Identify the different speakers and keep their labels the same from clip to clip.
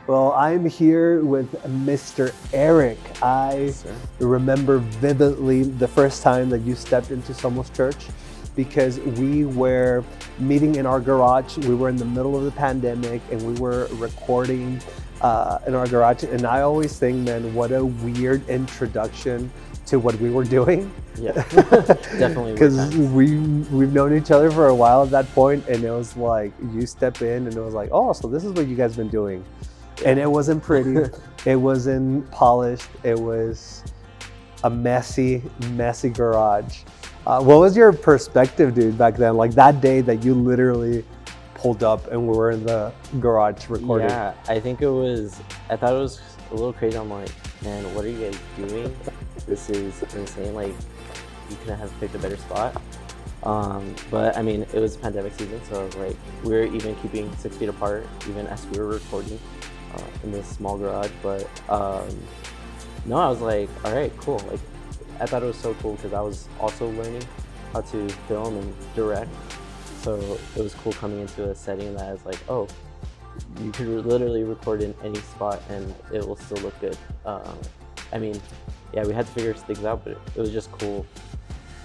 Speaker 1: Well, I'm here with Mr. Eric. I
Speaker 2: Yes, sir.
Speaker 1: remember vividly the first time that you stepped into SOMOS Church because we were meeting in our garage. We were in the middle of the pandemic and we were recording in our garage. And I always think, man, what a weird introduction to what we were doing.
Speaker 2: Yeah, definitely.
Speaker 1: Because we've known each other for a while at that point, and it was like you step in and it was like, oh, so this is what you guys been doing. And it wasn't pretty, it wasn't polished, it was a messy garage. What was your perspective, dude, back then? Like that day that you literally pulled up and we were in the garage recording.
Speaker 2: Yeah, I thought it was a little crazy. I'm like, man, what are you guys doing? This is insane. Like, you couldn't have picked a better spot. But I mean, it was pandemic season, so like we were even keeping 6 feet apart, even as we were recording in this small garage. But no, I was like, all right, cool. Like, I thought it was so cool because I was also learning how to film and direct. So it was cool coming into a setting that is like, oh, you could literally record in any spot and it will still look good. I mean, yeah, we had to figure things out, but it was just cool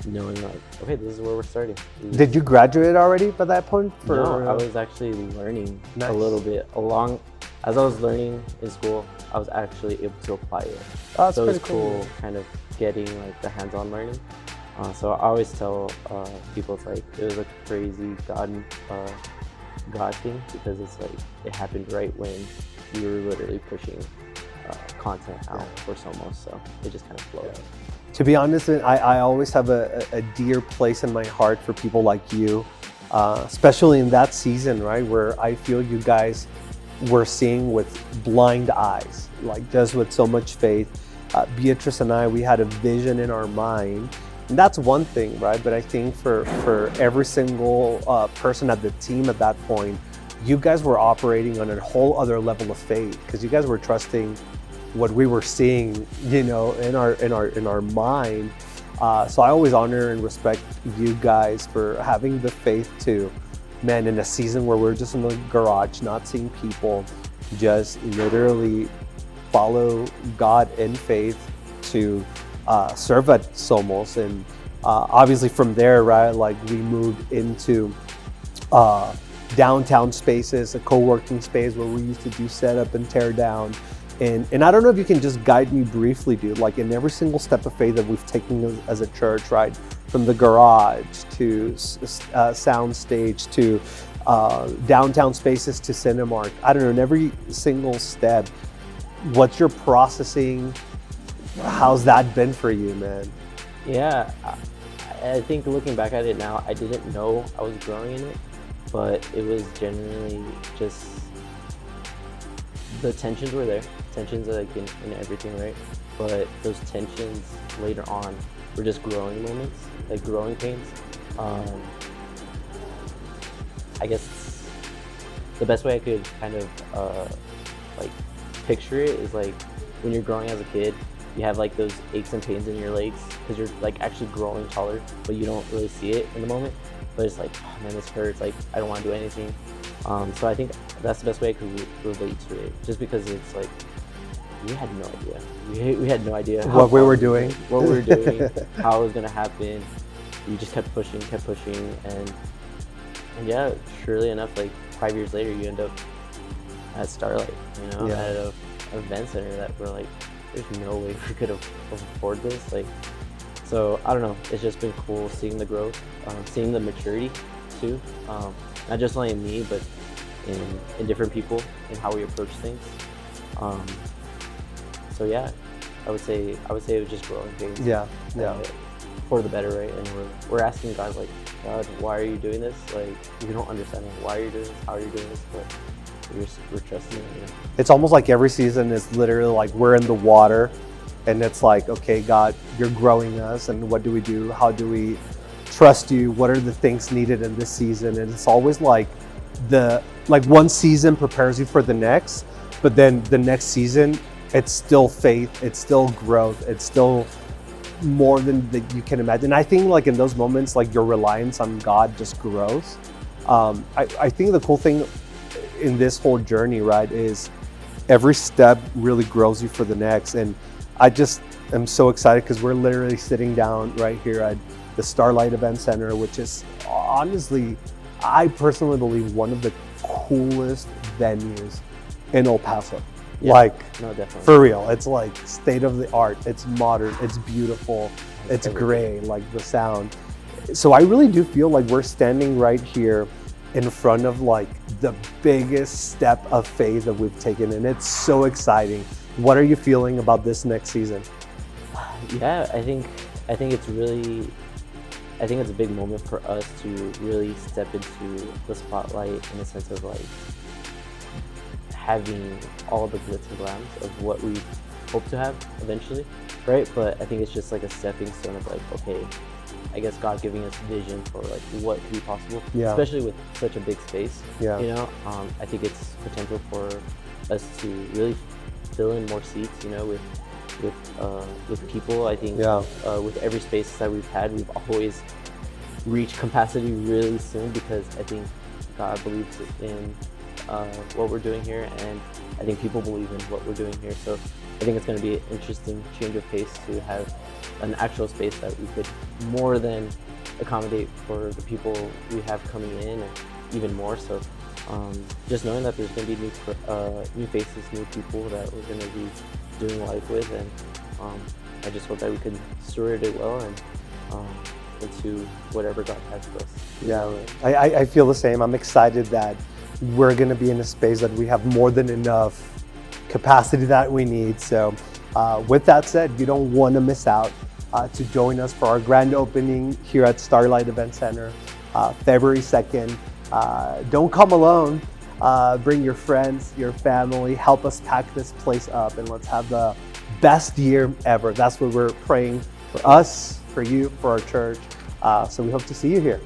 Speaker 2: knowing like, okay, this is where we're starting.
Speaker 1: Did you graduate already by that point?
Speaker 2: No, I was actually learning
Speaker 1: Nice.
Speaker 2: a little bit along. As I was learning in school, I was actually able to apply it.
Speaker 1: Oh, that's
Speaker 2: So it was
Speaker 1: pretty cool.
Speaker 2: kind of getting like the hands-on learning. So I always tell people it's like it was a crazy God thing because it's like it happened right when we were literally pushing content out for SOMOS, so it just kind of flowed.
Speaker 1: To be honest, I always have a dear place in my heart for people like you, especially in that season, right? Where I feel you guys were seeing with blind eyes, like just with so much faith. Beatrice and I, we had a vision in our mind. And that's one thing, right? But I think for every single person at the team at that point, you guys were operating on a whole other level of faith because you guys were trusting what we were seeing, you know, in our mind. So I always honor and respect you guys for having the faith to, man, in a season where we're just in the garage, not seeing people, just literally follow God in faith to serve at SOMOS. And obviously from there, right, like we moved into downtown spaces, a co-working space where we used to do setup and tear down. And I don't know if you can just guide me briefly, dude, like in every single step of faith that we've taken as a church, right? From the garage to sound stage to downtown spaces to Cinemark. I don't know, in every single step, what's your processing? How's that been for you, man?
Speaker 2: Yeah, I think looking back at it now, I didn't know I was growing in it, but it was genuinely just the tensions were there. Tensions like in everything, right? But those tensions later on were just growing moments, like growing pains. I guess the best way I could kind of like picture it is like when you're growing as a kid, you have like those aches and pains in your legs because you're like actually growing taller, but you don't really see it in the moment. But it's like, oh man, this hurts. Like I don't want to do anything. So I think that's the best way I could relate to it, just because it's like we had no idea. We had no idea
Speaker 1: What we were doing,
Speaker 2: how it was gonna happen. You just kept pushing, and yeah, surely enough, like 5 years later, you end up at Starlight, you know,
Speaker 1: Yeah.
Speaker 2: at a event center that we're like, there's no way we could have afford this. Like, so I don't know. It's just been cool seeing the growth, seeing the maturity too. Not just only in me, but in different people and how we approach things. So yeah, I would say it was just growing pains.
Speaker 1: yeah.
Speaker 2: For the better, right? And we're asking God, like, God, why are you doing this? Like, we don't understand why you're doing this, how you're doing this, but we're trusting it, you know?
Speaker 1: It's almost like every season is literally like we're in the water and it's like, okay, God, you're growing us, and what do we do? How do we trust you? What are the things needed in this season? And it's always like one season prepares you for the next, but then the next season, it's still faith, it's still growth, it's still more than that you can imagine. I think like in those moments, like your reliance on God just grows. I think the cool thing in this whole journey, right, is every step really grows you for the next. And I just am so excited because we're literally sitting down right here at the Starlight Event Center, which is honestly, I personally believe, one of the coolest venues in El Paso.
Speaker 2: Yeah,
Speaker 1: like,
Speaker 2: no, definitely.
Speaker 1: for real, it's like state of the art. It's modern, it's beautiful, it's great, like the sound. So I really do feel like we're standing right here in front of like the biggest step of faith that we've taken, and it's so exciting. What are you feeling about this next season?
Speaker 2: Yeah, I think it's really, I think it's a big moment for us to really step into the spotlight in the sense of like having all the glitz and glams of what we hope to have eventually, right? But I think it's just like a stepping stone of like, okay, I guess God giving us vision for like what could be possible, especially with such a big space. You know, I think it's potential for us to really fill in more seats. You know, with people. I think with every space that we've had, we've always reached capacity really soon because I think God believes in what we're doing here, and I think people believe in what we're doing here. So I think it's going to be an interesting change of pace to have an actual space that we could more than accommodate for the people we have coming in, and even more. So just knowing that there's going to be new faces, new people that we're going to be doing life with, and I just hope that we can steward it well and into whatever God has for us.
Speaker 1: Yeah, I feel the same. I'm excited that we're going to be in a space that we have more than enough capacity that we need. So with that said, you don't want to miss out to join us for our grand opening here at Starlight Event Center, February 2nd. Don't come alone. Bring your friends, your family, help us pack this place up, and let's have the best year ever. That's what we're praying for us, for you, for our church. So we hope to see you here.